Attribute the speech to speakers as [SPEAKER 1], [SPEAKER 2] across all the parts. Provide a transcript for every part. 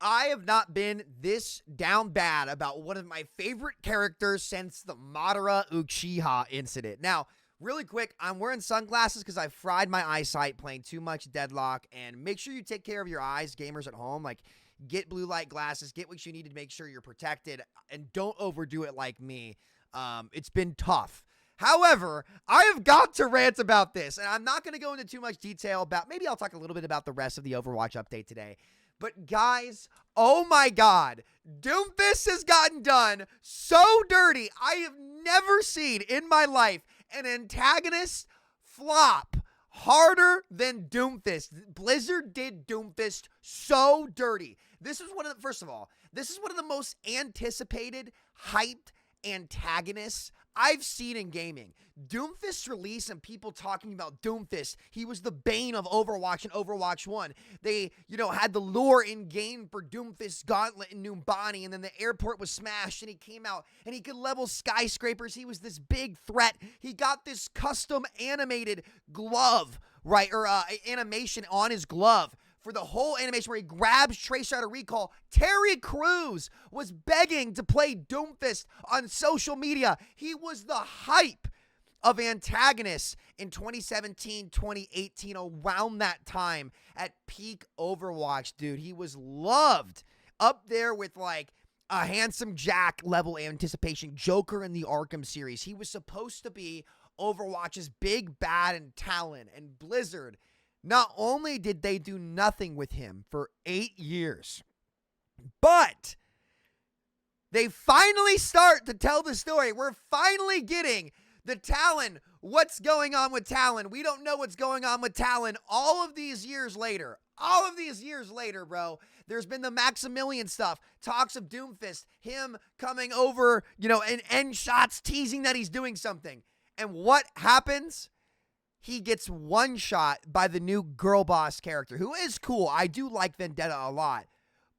[SPEAKER 1] I have not been this down bad about one of my favorite characters since the Madara Uchiha incident. Now, really quick, I'm wearing sunglasses because I fried my eyesight playing too much Deadlock, and make sure you take care of your eyes, gamers at home. Like, get blue light glasses, get what you need to make sure you're protected, and don't overdo it like me. It's been tough. However, I have got to rant about this, and I'm not going to go into too much detail about, maybe I'll talk a little bit about the rest of the Overwatch update today. But guys, oh my God, Doomfist has gotten done so dirty. I have never seen in my life an antagonist flop harder than Doomfist. Blizzard did Doomfist so dirty. This is first of all, this is one of the most anticipated, hyped antagonists I've seen in gaming. Doomfist's release and people talking about Doomfist, he was the bane of Overwatch and Overwatch 1. They, had the lure in game for Doomfist's gauntlet in Numbani, and then the airport was smashed, and he came out, and he could level skyscrapers. He was this big threat. He got this custom animated glove, right, or animation on his glove. For the whole animation where he grabs Tracer out of recall, Terry Crews was begging to play Doomfist on social media. He was the hype of antagonists in 2017, 2018, around that time at peak Overwatch, dude. He was loved up there with like a Handsome Jack level anticipation, Joker in the Arkham series. He was supposed to be Overwatch's big bad and Talon, and Blizzard, not only did they do nothing with him for 8 years, but they finally start to tell the story. We're finally getting the Talon. What's going on with Talon? We don't know what's going on with Talon all of these years later. All of these years later, bro. There's been the Maximilian stuff, talks of Doomfist, him coming over, and end shots teasing that he's doing something. And what happens? He gets one shot by the new girl boss character, who is cool. I do like Vendetta a lot.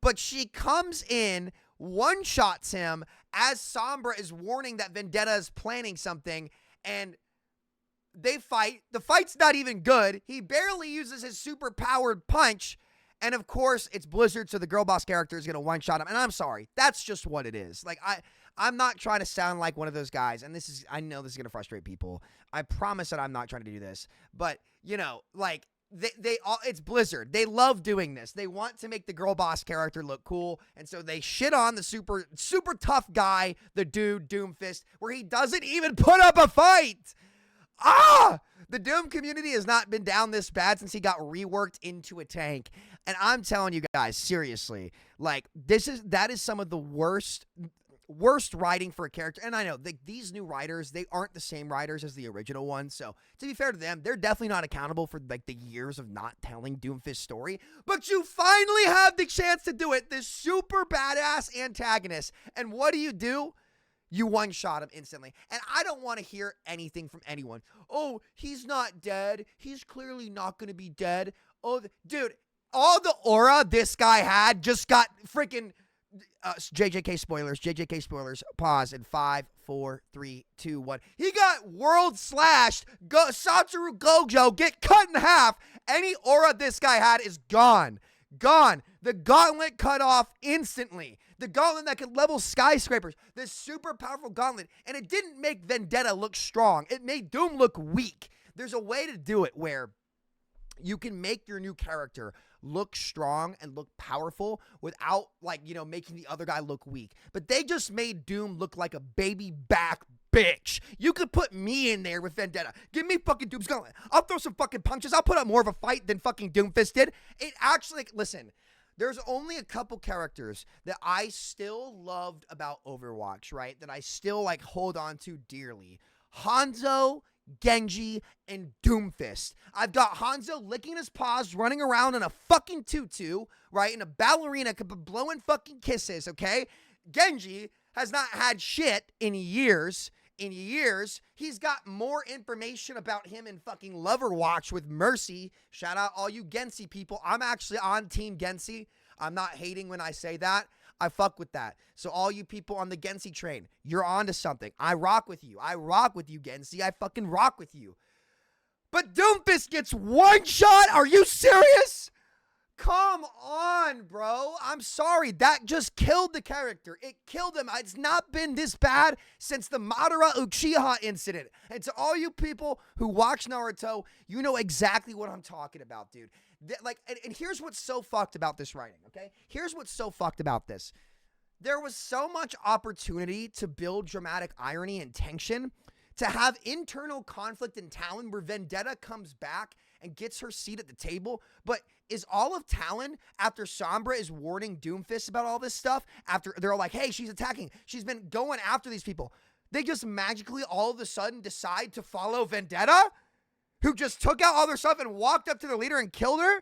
[SPEAKER 1] But she comes in, one shots him as Sombra is warning that Vendetta is planning something, and they fight. The fight's not even good. He barely uses his super powered punch. And of course, it's Blizzard, so the girl boss character is going to one shot him. And I'm sorry. That's just what it is. Like, I'm not trying to sound like one of those guys, and I know this is going to frustrate people. I promise that I'm not trying to do this. But, it's Blizzard. They love doing this. They want to make the girl boss character look cool, and so they shit on the super, super tough guy, the dude, Doomfist, where he doesn't even put up a fight. The Doom community has not been down this bad since he got reworked into a tank. And I'm telling you guys, seriously, like, that is some of the worst writing for a character. And I know these new writers, they aren't the same writers as the original ones. So to be fair to them, they're definitely not accountable for like the years of not telling Doomfist's story. But you finally have the chance to do it. This super badass antagonist. And what do? You one-shot him instantly. And I don't want to hear anything from anyone. Oh, he's not dead. He's clearly not going to be dead. Oh, dude, all the aura this guy had just got freaking... JJK spoilers. Pause in 5, 4, 3, 2, 1. He got world slashed. Satoru Gojo get cut in half. Any aura this guy had is gone. Gone. The gauntlet cut off instantly. The gauntlet that could level skyscrapers. This super powerful gauntlet. And it didn't make Vendetta look strong. It made Doom look weak. There's a way to do it where you can make your new character look strong and look powerful without, making the other guy look weak. But they just made Doom look like a baby back bitch. You could put me in there with Vendetta. Give me fucking Doom's gauntlet. I'll throw some fucking punches. I'll put up more of a fight than fucking Doomfist did. It actually, listen, there's only a couple characters that I still loved about Overwatch, right? That I still, hold on to dearly. Hanzo, Genji, and Doomfist. I've got Hanzo licking his paws, running around in a fucking tutu, right? In a ballerina, blowing fucking kisses, okay? Genji has not had shit in years. He's got more information about him in fucking Loverwatch with Mercy. Shout out all you Gensi people. I'm actually on Team Gensi. I'm not hating when I say that. I fuck with that. So all you people on the Gensi train, you're on to something. I rock with you. Gensi. I fucking rock with you. But Doomfist gets one shot? Are you serious? Come on, bro. I'm sorry. That just killed the character. It killed him. It's not been this bad since the Madara Uchiha incident. And to all you people who watch Naruto, you know exactly what I'm talking about, dude. And here's what's so fucked about this writing, okay? Here's what's so fucked about this. There was so much opportunity to build dramatic irony and tension, to have internal conflict in Talon where Vendetta comes back and gets her seat at the table. But is all of Talon, after Sombra is warning Doomfist about all this stuff, after they're like, hey, she's attacking, she's been going after these people, they just magically all of a sudden decide to follow Vendetta, who just took out all their stuff and walked up to the leader and killed her?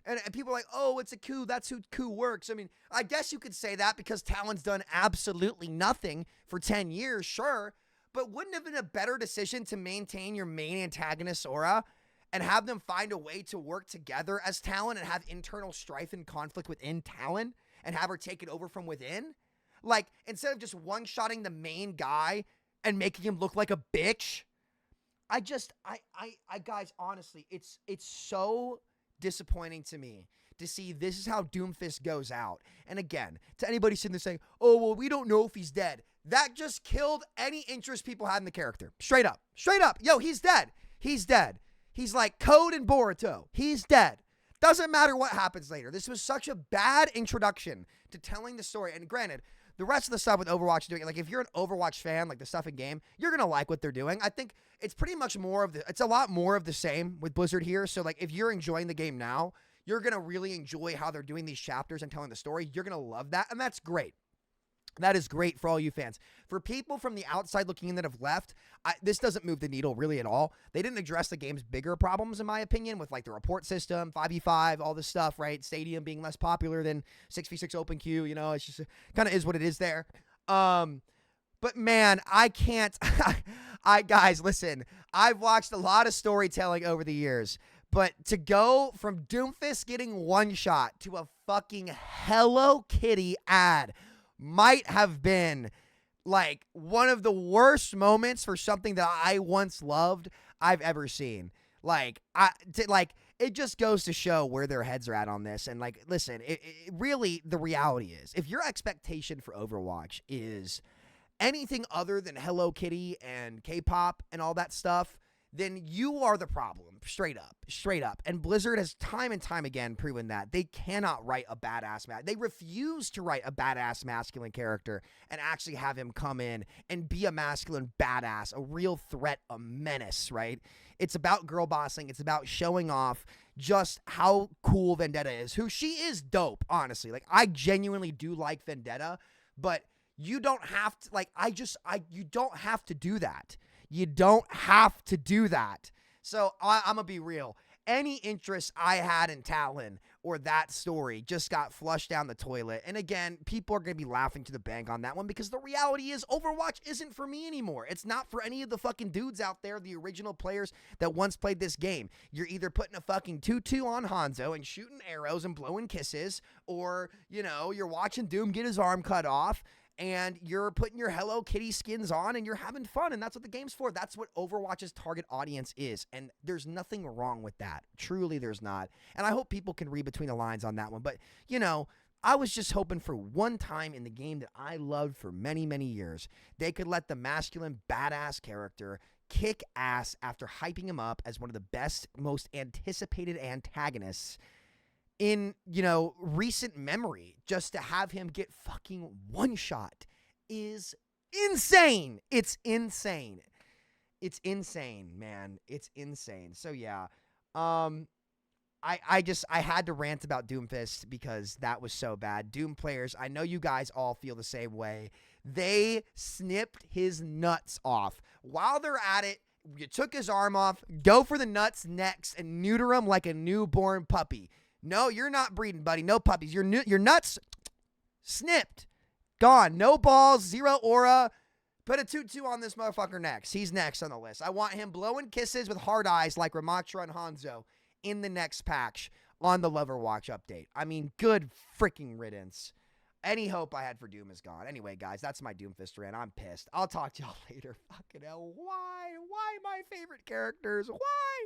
[SPEAKER 1] And people are like, oh, it's a coup. That's who coup works. I mean, I guess you could say that because Talon's done absolutely nothing for 10 years, sure. But wouldn't it have been a better decision to maintain your main antagonist aura and have them find a way to work together as Talon and have internal strife and conflict within Talon and have her take it over from within? Like, instead of just one-shotting the main guy and making him look like a bitch. Guys, honestly, it's so disappointing to me to see this is how Doomfist goes out. And again, to anybody sitting there saying, oh, well, we don't know if he's dead. That just killed any interest people had in the character. Straight up. Yo, he's dead. He's like Code and Boruto. He's dead. Doesn't matter what happens later. This was such a bad introduction to telling the story. And granted, the rest of the stuff with Overwatch doing it, like if you're an Overwatch fan, like the stuff in game, you're going to like what they're doing. I think it's pretty much it's a lot more of the same with Blizzard here. So like if you're enjoying the game now, you're going to really enjoy how they're doing these chapters and telling the story. You're going to love that. And that's great. That is great for all you fans. For people from the outside looking in that have left, this doesn't move the needle really at all. They didn't address the game's bigger problems, in my opinion, with like the report system, 5v5, all this stuff, right? Stadium being less popular than 6v6 open queue. You know, it's just kind of is what it is there. But man, I can't. Guys, listen, I've watched a lot of storytelling over the years. But to go from Doomfist getting one shot to a fucking Hello Kitty ad might have been like one of the worst moments for something that I once loved I've ever seen. It just goes to show where their heads are at on this. And like, listen, it really, the reality is, if your expectation for Overwatch is anything other than Hello Kitty and K-pop and all that stuff, then you are the problem, straight up. And Blizzard has time and time again proven that they cannot write a badass They refuse to write a badass masculine character and actually have him come in and be a masculine badass, a real threat, a menace, right? It's about girl bossing. It's about showing off just how cool Vendetta is, who she is dope, honestly. Like, I genuinely do like Vendetta, but you don't have to, you don't have to do that. You don't have to do that. So I'm going to be real. Any interest I had in Talon or that story just got flushed down the toilet. And again, people are going to be laughing to the bank on that one because the reality is Overwatch isn't for me anymore. It's not for any of the fucking dudes out there, the original players that once played this game. You're either putting a fucking tutu on Hanzo and shooting arrows and blowing kisses, or, you know, you're watching Doom get his arm cut off, and you're putting your Hello Kitty skins on and you're having fun, and that's what the game's for. That's what Overwatch's target audience is, and there's nothing wrong with that. Truly, there's not. And I hope people can read between the lines on that one. But, you know, I was just hoping for one time in the game that I loved for many, many years, they could let the masculine badass character kick ass after hyping him up as one of the best, most anticipated antagonists in, you know, recent memory. Just to have him get fucking one shot is insane. It's insane. It's insane, man. It's insane. So yeah, I had to rant about Doomfist because that was so bad. Doom players, I know you guys all feel the same way. They snipped his nuts off. While they're at it, you took his arm off, go for the nuts next, and neuter him like a newborn puppy. No, you're not breeding, buddy. No puppies. Your nuts snipped. Gone. No balls. Zero aura. Put a tutu on this motherfucker next. He's next on the list. I want him blowing kisses with hard eyes like Ramatra and Hanzo in the next patch on the Overwatch update. I mean, good freaking riddance. Any hope I had for Doom is gone. Anyway, guys, that's my Doomfist rant. I'm pissed. I'll talk to y'all later. Fucking hell. Why? Why my favorite characters? Why?